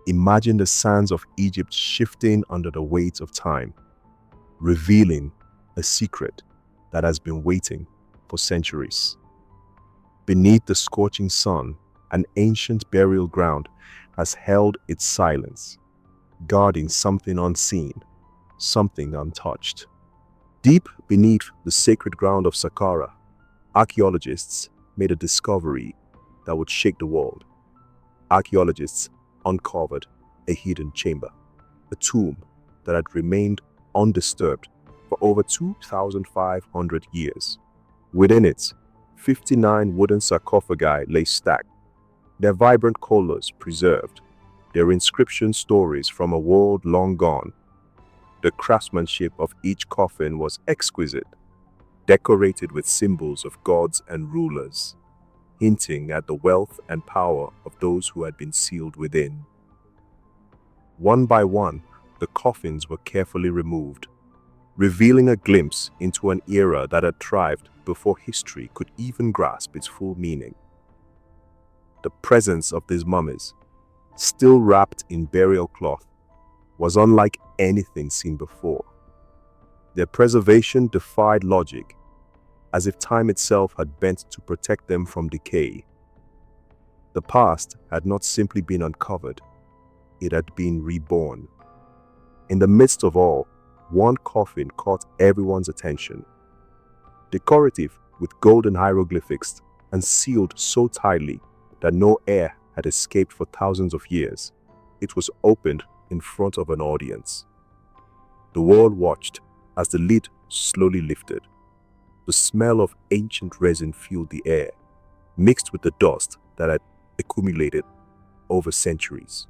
Imagine the sands of Egypt shifting under the weight of time, revealing a secret that has been waiting for centuries. Beneath the scorching sun, an ancient burial ground has held its silence, guarding something unseen, something untouched. Deep beneath the sacred ground of Saqqara, archaeologists made a discovery that would shake the world. Archaeologists uncovered a hidden chamber, a tomb that had remained undisturbed for over 2,500 years. Within it, 59 wooden sarcophagi lay stacked, their vibrant colors preserved, their inscription stories from a world long gone. The craftsmanship of each coffin was exquisite, decorated with symbols of gods and rulers, hinting at the wealth and power of those who had been sealed within. One by one, the coffins were carefully removed, revealing a glimpse into an era that had thrived before history could even grasp its full meaning. The presence of these mummies, still wrapped in burial cloth, was unlike anything seen before. Their preservation defied logic, as if time itself had bent to protect them from decay. The past had not simply been uncovered, it had been reborn. In the midst of all, one coffin caught everyone's attention. Decorative with golden hieroglyphics and sealed so tightly that no air had escaped for thousands of years, it was opened in front of an audience. The world watched as the lid slowly lifted. The smell of ancient resin filled the air, mixed with the dust that had accumulated over centuries.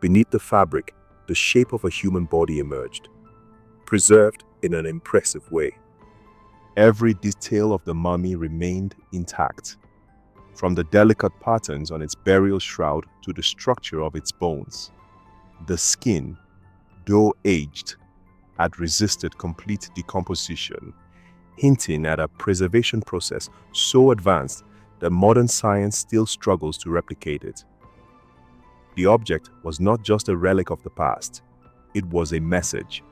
Beneath the fabric, the shape of a human body emerged, preserved in an impressive way. Every detail of the mummy remained intact, from the delicate patterns on its burial shroud to the structure of its bones. The skin, though aged, had resisted complete decomposition, hinting at a preservation process so advanced that modern science still struggles to replicate it. The object was not just a relic of the past, it was a message,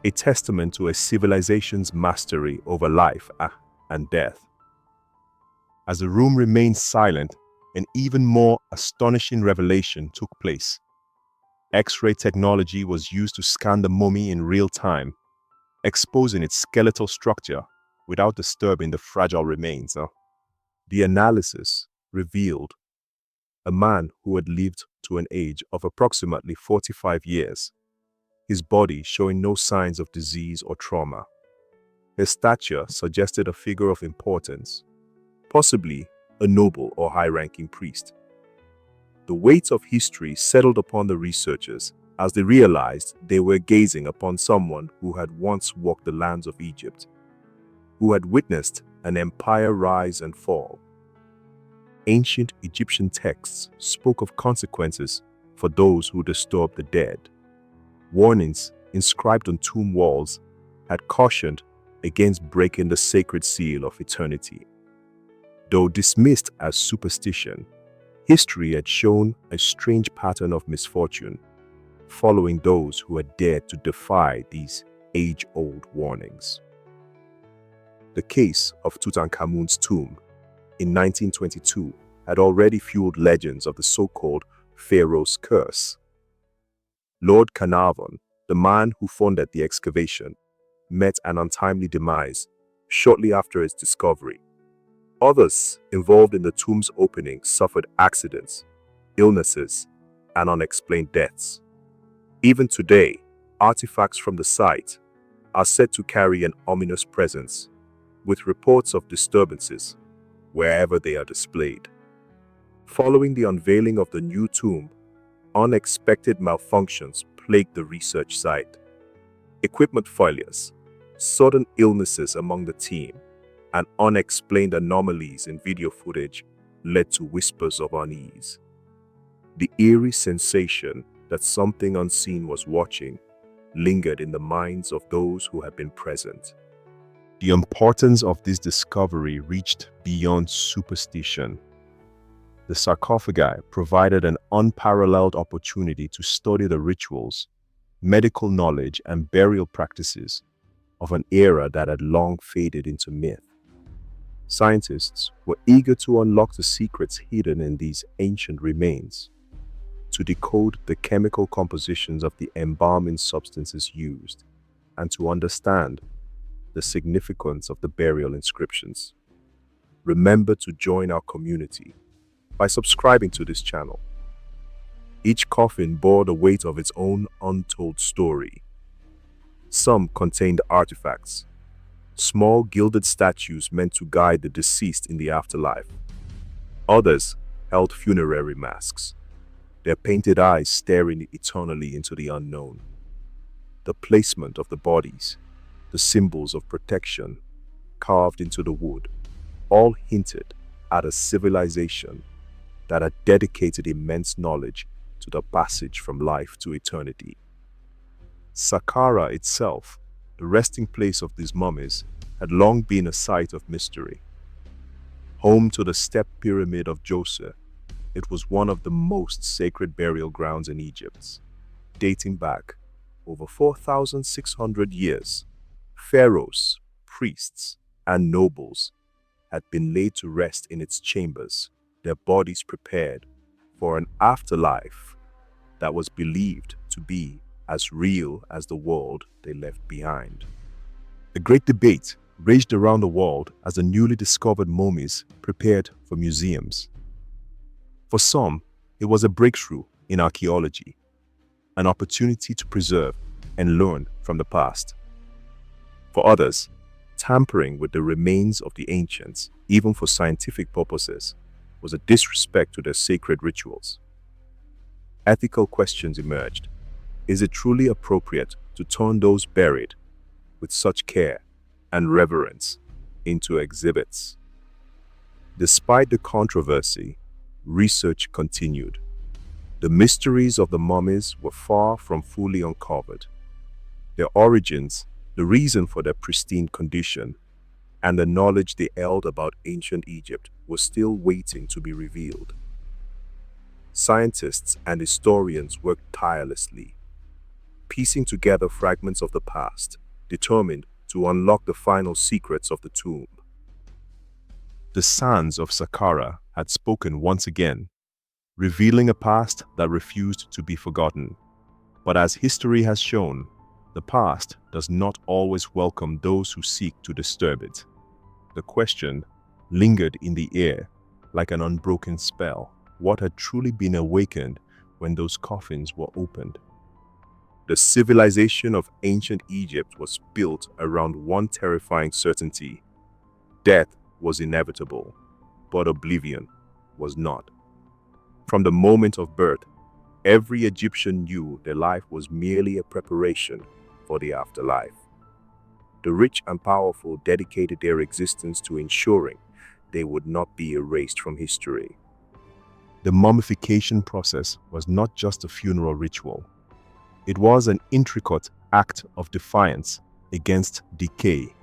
a testament to a civilization's mastery over life and death. As the room remained silent, an even more astonishing revelation took place. X-ray technology was used to scan the mummy in real time, exposing its skeletal structure without disturbing the fragile remains. The analysis revealed a man who had lived to an age of approximately 45 years, his body showing no signs of disease or trauma. His stature suggested a figure of importance, possibly a noble or high-ranking priest. The weight of history settled upon the researchers as they realized they were gazing upon someone who had once walked the lands of Egypt, who had witnessed an empire rise and fall. Ancient Egyptian texts spoke of consequences for those who disturbed the dead. Warnings inscribed on tomb walls had cautioned against breaking the sacred seal of eternity. Though dismissed as superstition, history had shown a strange pattern of misfortune following those who had dared to defy these age-old warnings. The case of Tutankhamun's tomb in 1922 had already fueled legends of the so-called Pharaoh's curse. Lord Carnarvon, the man who funded the excavation, met an untimely demise shortly after its discovery. Others involved in the tomb's opening suffered accidents, illnesses, and unexplained deaths. Even today, artifacts from the site are said to carry an ominous presence, with reports of disturbances wherever they are displayed. Following the unveiling of the new tomb, unexpected malfunctions plagued the research site. Equipment failures, sudden illnesses among the team, and unexplained anomalies in video footage led to whispers of unease. The eerie sensation that something unseen was watching lingered in the minds of those who had been present. The importance of this discovery reached beyond superstition. The sarcophagi provided an unparalleled opportunity to study the rituals, medical knowledge, and burial practices of an era that had long faded into myth. Scientists were eager to unlock the secrets hidden in these ancient remains, to decode the chemical compositions of the embalming substances used, and to understand the significance of the burial inscriptions. Remember to join our community by subscribing to this channel. Each coffin bore the weight of its own untold story. Some contained artifacts, small gilded statues meant to guide the deceased in the afterlife. Others held funerary masks, their painted eyes staring eternally into the unknown. The placement of the bodies, the symbols of protection carved into the wood, all hinted at a civilization that had dedicated immense knowledge to the passage from life to eternity. Saqqara itself, the resting place of these mummies, had long been a site of mystery. Home to the step pyramid of Djoser, it was one of the most sacred burial grounds in Egypt. Dating back over 4,600 years, pharaohs, priests, and nobles had been laid to rest in its chambers, their bodies prepared for an afterlife that was believed to be as real as the world they left behind. A great debate raged around the world as the newly discovered mummies prepared for museums. For some, it was a breakthrough in archaeology, an opportunity to preserve and learn from the past. For others, tampering with the remains of the ancients, even for scientific purposes, was a disrespect to their sacred rituals. Ethical questions emerged. Is it truly appropriate to turn those buried with such care and reverence into exhibits? Despite the controversy, research continued. The mysteries of the mummies were far from fully uncovered. Their origins, the reason for their pristine condition, and the knowledge they held about ancient Egypt was still waiting to be revealed. Scientists and historians worked tirelessly, piecing together fragments of the past, determined to unlock the final secrets of the tomb. The sands of Saqqara had spoken once again, revealing a past that refused to be forgotten. But as history has shown, the past does not always welcome those who seek to disturb it. The question lingered in the air like an unbroken spell. What had truly been awakened when those coffins were opened? The civilization of ancient Egypt was built around one terrifying certainty. Death was inevitable, but oblivion was not. From the moment of birth, every Egyptian knew their life was merely a preparation for the afterlife. The rich and powerful dedicated their existence to ensuring they would not be erased from history. The mummification process was not just a funeral ritual. It was an intricate act of defiance against decay.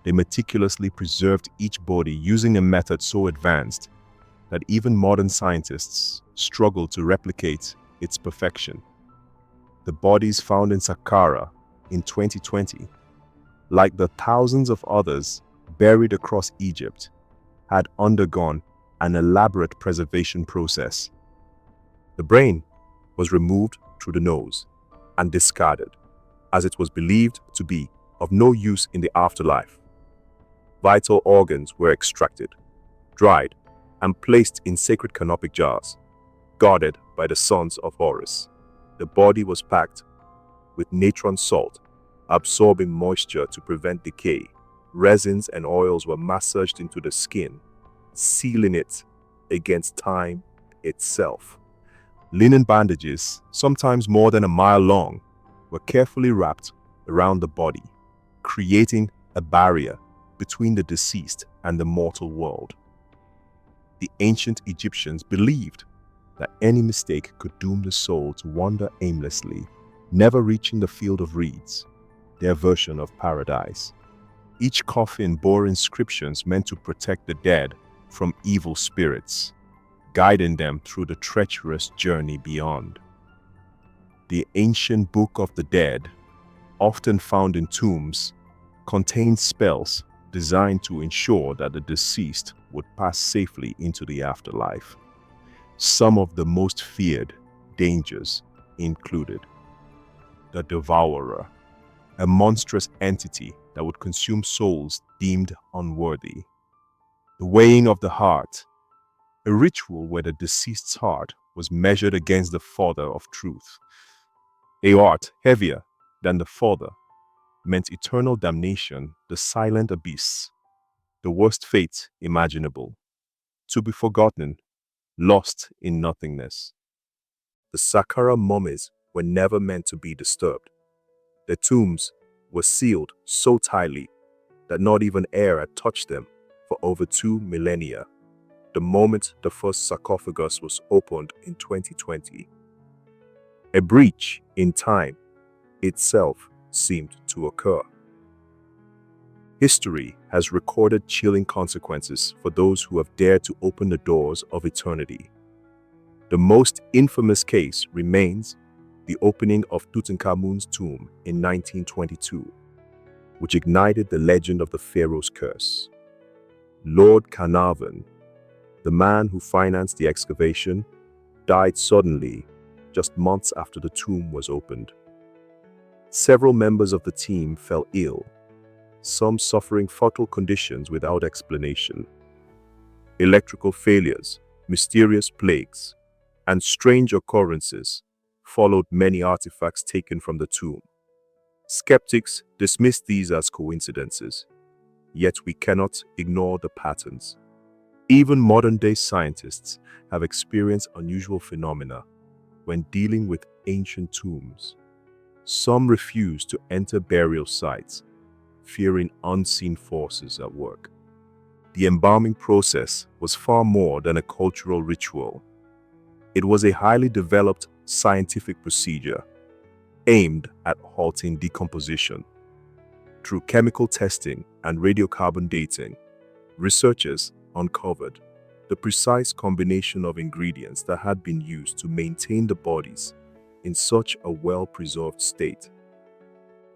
They meticulously preserved each body using a method so advanced that even modern scientists struggle to replicate its perfection. The bodies found in Saqqara in 2020, like the thousands of others buried across Egypt, had undergone an elaborate preservation process. The brain was removed through the nose and discarded, as it was believed to be of no use in the afterlife. Vital organs were extracted, dried, and placed in sacred canopic jars, guarded by the sons of Horus. The body was packed with natron salt, absorbing moisture to prevent decay. Resins and oils were massaged into the skin, sealing it against time itself. Linen bandages, sometimes more than a mile long, were carefully wrapped around the body, creating a barrier between the deceased and the mortal world. The ancient Egyptians believed that any mistake could doom the soul to wander aimlessly, never reaching the field of reeds, their version of paradise. Each coffin bore inscriptions meant to protect the dead from evil spirits, guiding them through the treacherous journey beyond. The ancient Book of the Dead, often found in tombs, contains spells designed to ensure that the deceased would pass safely into the afterlife. Some of the most feared dangers included the Devourer, a monstrous entity that would consume souls deemed unworthy. The weighing of the heart, a ritual where the deceased's heart was measured against the Father of truth. A heart heavier than the Father meant eternal damnation, the silent abyss, the worst fate imaginable, to be forgotten, lost in nothingness. The Saqqara mummies were never meant to be disturbed. Their tombs were sealed so tightly that not even air had touched them for over 2 millennia, the moment the first sarcophagus was opened in 2020. A breach in time itself seemed to occur. History has recorded chilling consequences for those who have dared to open the doors of eternity. The most infamous case remains the opening of Tutankhamun's tomb in 1922, which ignited the legend of the Pharaoh's curse. Lord Carnarvon, the man who financed the excavation, died suddenly just months after the tomb was opened. Several members of the team fell ill, some suffering fatal conditions without explanation. Electrical failures, mysterious plagues, and strange occurrences followed many artifacts taken from the tomb. Skeptics dismiss these as coincidences, yet we cannot ignore the patterns. Even modern-day scientists have experienced unusual phenomena when dealing with ancient tombs. Some refuse to enter burial sites, fearing unseen forces at work. The embalming process was far more than a cultural ritual. It was a highly developed scientific procedure aimed at halting decomposition. Through chemical testing and radiocarbon dating, researchers uncovered the precise combination of ingredients that had been used to maintain the bodies in such a well-preserved state.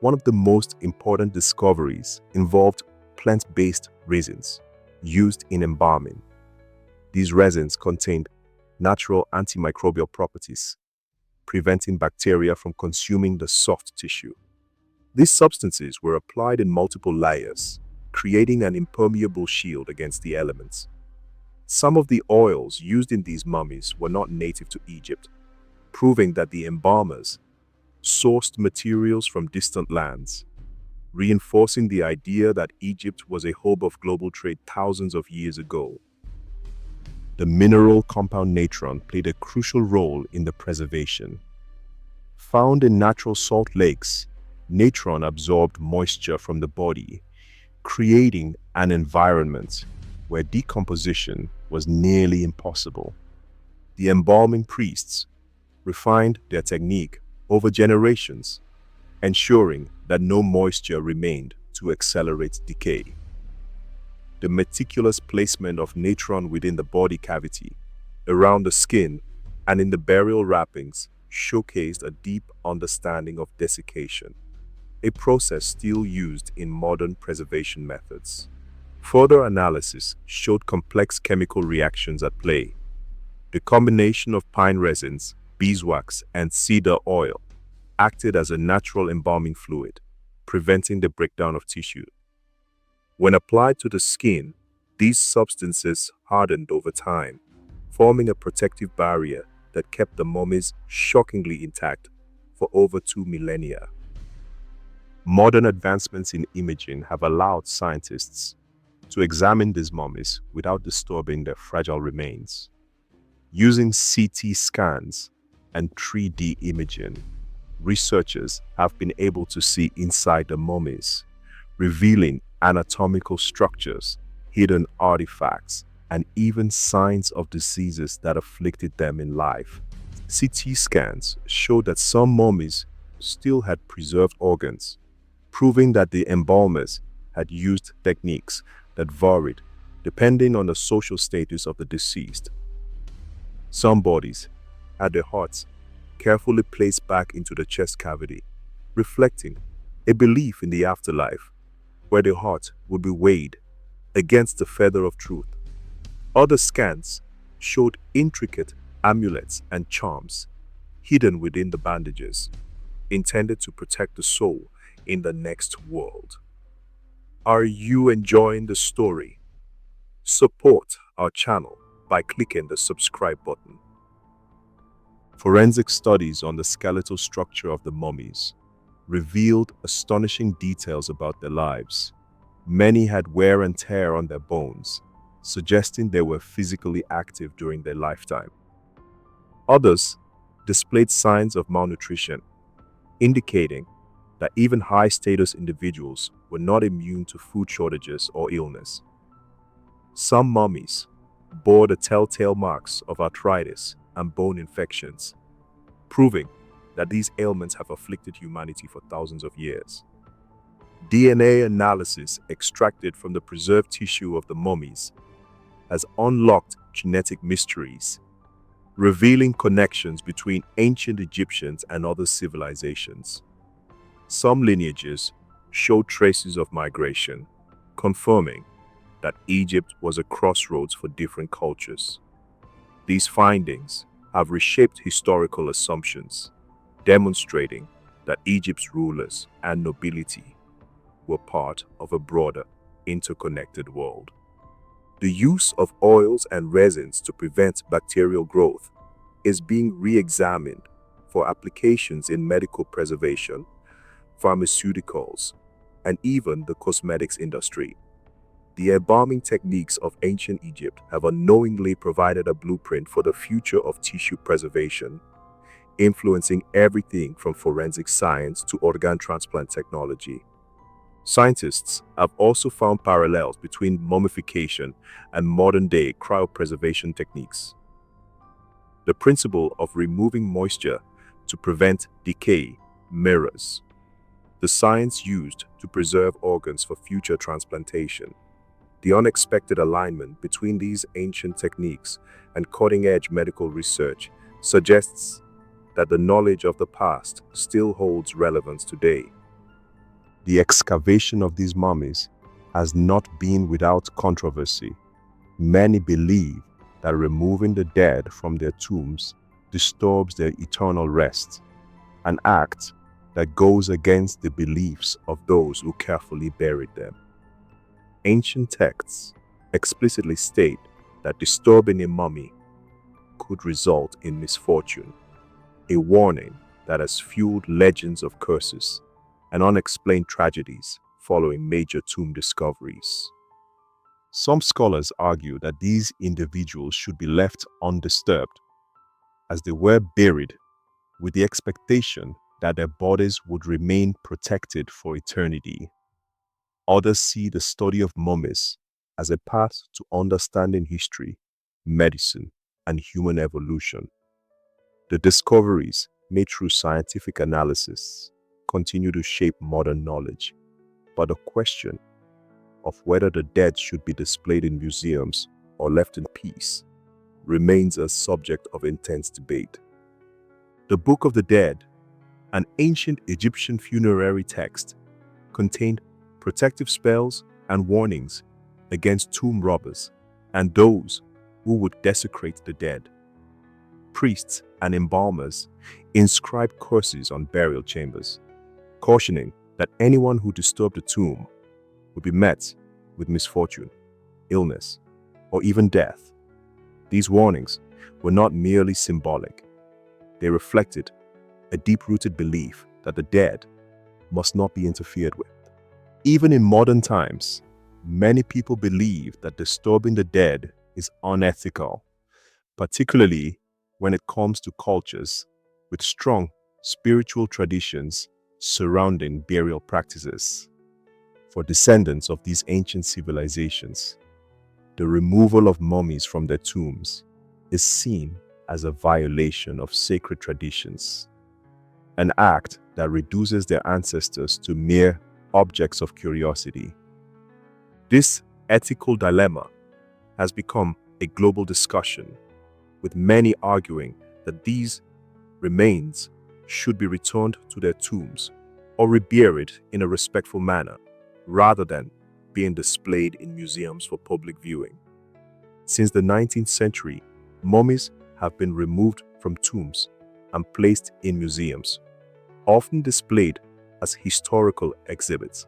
One of the most important discoveries involved plant-based resins used in embalming. These resins contained natural antimicrobial properties, preventing bacteria from consuming the soft tissue. These substances were applied in multiple layers, creating an impermeable shield against the elements. Some of the oils used in these mummies were not native to Egypt, proving that the embalmers sourced materials from distant lands, reinforcing the idea that Egypt was a hub of global trade thousands of years ago. The mineral compound natron played a crucial role in the preservation. Found in natural salt lakes, natron absorbed moisture from the body, creating an environment where decomposition was nearly impossible. The embalming priests refined their technique over generations, ensuring that no moisture remained to accelerate decay. The meticulous placement of natron within the body cavity, around the skin, and in the burial wrappings showcased a deep understanding of desiccation, a process still used in modern preservation methods. Further analysis showed complex chemical reactions at play. The combination of pine resins, beeswax, and cedar oil acted as a natural embalming fluid, preventing the breakdown of tissue. When applied to the skin, these substances hardened over time, forming a protective barrier that kept the mummies shockingly intact for over 2 millennia. Modern advancements in imaging have allowed scientists to examine these mummies without disturbing their fragile remains. Using CT scans and 3D imaging, researchers have been able to see inside the mummies, revealing anatomical structures, hidden artifacts, and even signs of diseases that afflicted them in life. CT scans showed that some mummies still had preserved organs, proving that the embalmers had used techniques that varied depending on the social status of the deceased. Some bodies had their hearts carefully placed back into the chest cavity, reflecting a belief in the afterlife where the heart would be weighed against the feather of truth. Other scans showed intricate amulets and charms hidden within the bandages, intended to protect the soul in the next world. Are you enjoying the story? Support our channel by clicking the subscribe button. Forensic studies on the skeletal structure of the mummies revealed astonishing details about their lives. Many had wear and tear on their bones, suggesting they were physically active during their lifetime. Others displayed signs of malnutrition, indicating that even high-status individuals were not immune to food shortages or illness. Some mummies bore the telltale marks of arthritis and bone infections, proving that these ailments have afflicted humanity for thousands of years. DNA analysis extracted from the preserved tissue of the mummies has unlocked genetic mysteries, revealing connections between ancient Egyptians and other civilizations. Some lineages show traces of migration, confirming that Egypt was a crossroads for different cultures. These findings have reshaped historical assumptions, demonstrating that Egypt's rulers and nobility were part of a broader, interconnected world. The use of oils and resins to prevent bacterial growth is being re-examined for applications in medical preservation, pharmaceuticals, and even the cosmetics industry. The embalming techniques of ancient Egypt have unknowingly provided a blueprint for the future of tissue preservation, influencing everything from forensic science to organ transplant technology. Scientists have also found parallels between mummification and modern-day cryopreservation techniques. The principle of removing moisture to prevent decay mirrors the science used to preserve organs for future transplantation. The unexpected alignment between these ancient techniques and cutting-edge medical research suggests that the knowledge of the past still holds relevance today. The excavation of these mummies has not been without controversy. Many believe that removing the dead from their tombs disturbs their eternal rest, an act that goes against the beliefs of those who carefully buried them. Ancient texts explicitly state that disturbing a mummy could result in misfortune, a warning that has fueled legends of curses and unexplained tragedies following major tomb discoveries. Some scholars argue that these individuals should be left undisturbed, as they were buried with the expectation that their bodies would remain protected for eternity. Others see the study of mummies as a path to understanding history, medicine, and human evolution. The discoveries made through scientific analysis continue to shape modern knowledge, but the question of whether the dead should be displayed in museums or left in peace remains a subject of intense debate. The Book of the Dead, an ancient Egyptian funerary text, contained protective spells and warnings against tomb robbers and those who would desecrate the dead. Priests and embalmers inscribed curses on burial chambers, cautioning that anyone who disturbed the tomb would be met with misfortune, illness, or even death. These warnings were not merely symbolic. They reflected a deep-rooted belief that the dead must not be interfered with. Even in modern times, many people believe that disturbing the dead is unethical, particularly when it comes to cultures with strong spiritual traditions surrounding burial practices. For descendants of these ancient civilizations, the removal of mummies from their tombs is seen as a violation of sacred traditions, an act that reduces their ancestors to mere objects of curiosity. This ethical dilemma has become a global discussion, with many arguing that these remains should be returned to their tombs or reburied in a respectful manner rather than being displayed in museums for public viewing. Since the 19th century, mummies have been removed from tombs and placed in museums, often displayed as historical exhibits.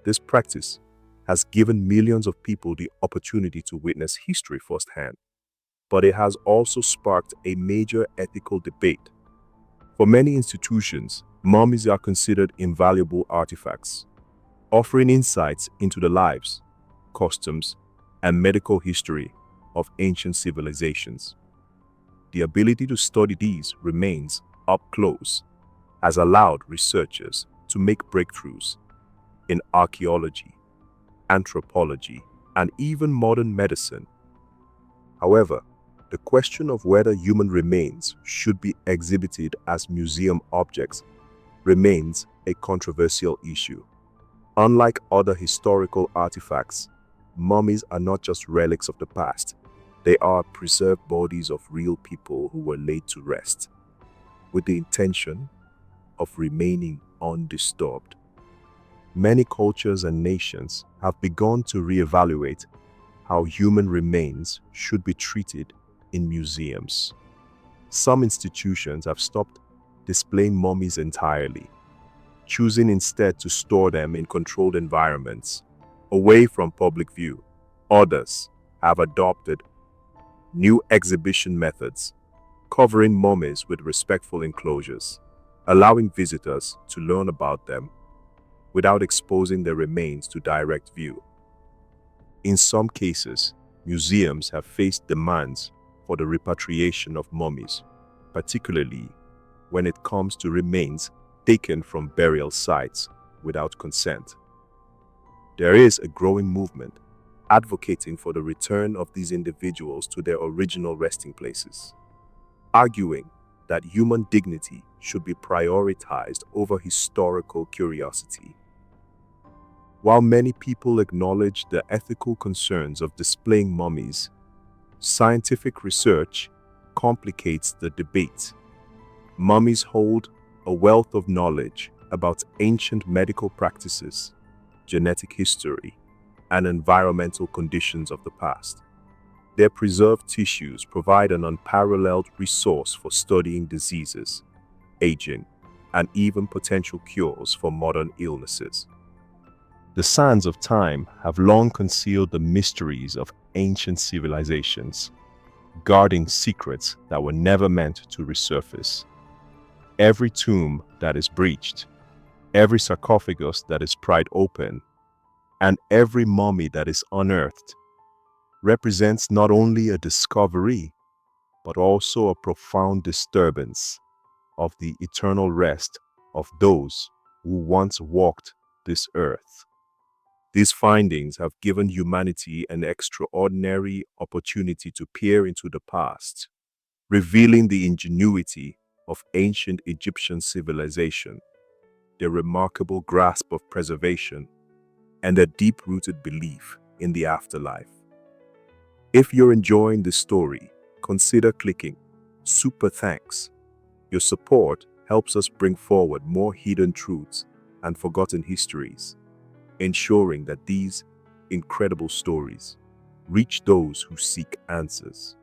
This practice has given millions of people the opportunity to witness history firsthand, but it has also sparked a major ethical debate. For many institutions, mummies are considered invaluable artifacts, offering insights into the lives, customs, and medical history of ancient civilizations. The ability to study these remains up close has allowed researchers to make breakthroughs in archaeology, anthropology, and even modern medicine. However, the question of whether human remains should be exhibited as museum objects remains a controversial issue. Unlike other historical artifacts, mummies are not just relics of the past. They are preserved bodies of real people who were laid to rest, with the intention of remaining undisturbed. Many cultures and nations have begun to reevaluate how human remains should be treated in museums. Some institutions have stopped displaying mummies entirely, choosing instead to store them in controlled environments, away from public view. Others have adopted new exhibition methods, covering mummies with respectful enclosures, allowing visitors to learn about them without exposing their remains to direct view. In some cases, museums have faced demands for the repatriation of mummies, particularly when it comes to remains taken from burial sites without consent. There is a growing movement advocating for the return of these individuals to their original resting places, arguing that human dignity should be prioritized over historical curiosity. While many people acknowledge the ethical concerns of displaying mummies, scientific research complicates the debate. Mummies hold a wealth of knowledge about ancient medical practices, genetic history, and environmental conditions of the past. Their preserved tissues provide an unparalleled resource for studying diseases, aging, and even potential cures for modern illnesses. The sands of time have long concealed the mysteries of ancient civilizations, guarding secrets that were never meant to resurface. Every tomb that is breached, every sarcophagus that is pried open, and every mummy that is unearthed represents not only a discovery, but also a profound disturbance of the eternal rest of those who once walked this earth. These findings have given humanity an extraordinary opportunity to peer into the past, revealing the ingenuity of ancient Egyptian civilization, their remarkable grasp of preservation, and their deep-rooted belief in the afterlife. If you're enjoying this story, consider clicking Super Thanks. Your support helps us bring forward more hidden truths and forgotten histories, ensuring that these incredible stories reach those who seek answers.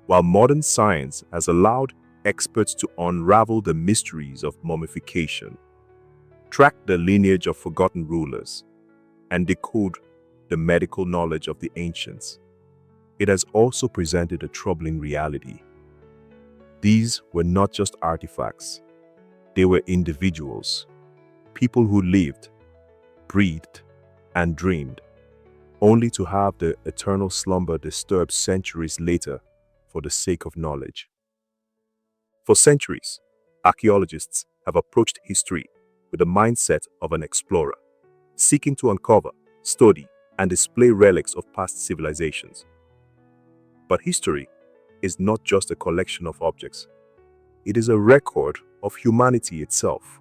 While modern science has allowed experts to unravel the mysteries of mummification, track the lineage of forgotten rulers, and decode the medical knowledge of the ancients, it has also presented a troubling reality. These were not just artifacts, they were individuals, people who lived, breathed, and dreamed, only to have the eternal slumber disturbed centuries later for the sake of knowledge. For centuries, archaeologists have approached history with the mindset of an explorer, seeking to uncover, study, and display relics of past civilizations. But history is not just a collection of objects. It is a record of humanity itself.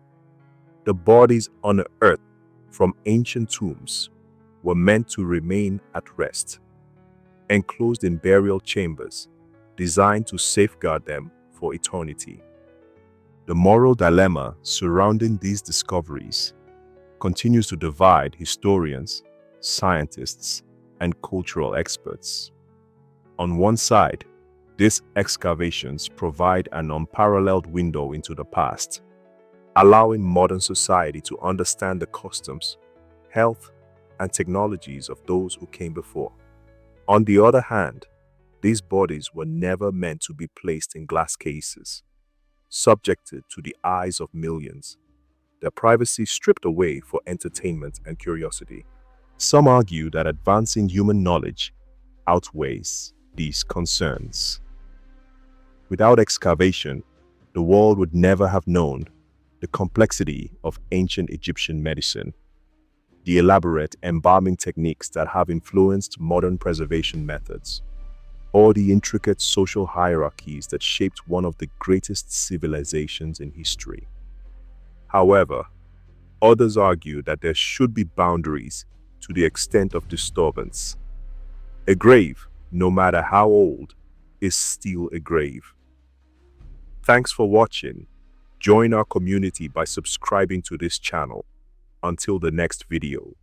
The bodies unearthed from ancient tombs were meant to remain at rest, enclosed in burial chambers designed to safeguard them for eternity. The moral dilemma surrounding these discoveries continues to divide historians, scientists, and cultural experts. On one side, these excavations provide an unparalleled window into the past, allowing modern society to understand the customs, health, and technologies of those who came before. On the other hand, these bodies were never meant to be placed in glass cases, subjected to the eyes of millions, their privacy stripped away for entertainment and curiosity. Some argue that advancing human knowledge outweighs these concerns. Without excavation, the world would never have known the complexity of ancient Egyptian medicine, the elaborate embalming techniques that have influenced modern preservation methods, or the intricate social hierarchies that shaped one of the greatest civilizations in history. However, others argue that there should be boundaries to the extent of disturbance. A grave, no matter how old, is still a grave. Thanks for watching. Join our community by subscribing to this channel. Until the next video.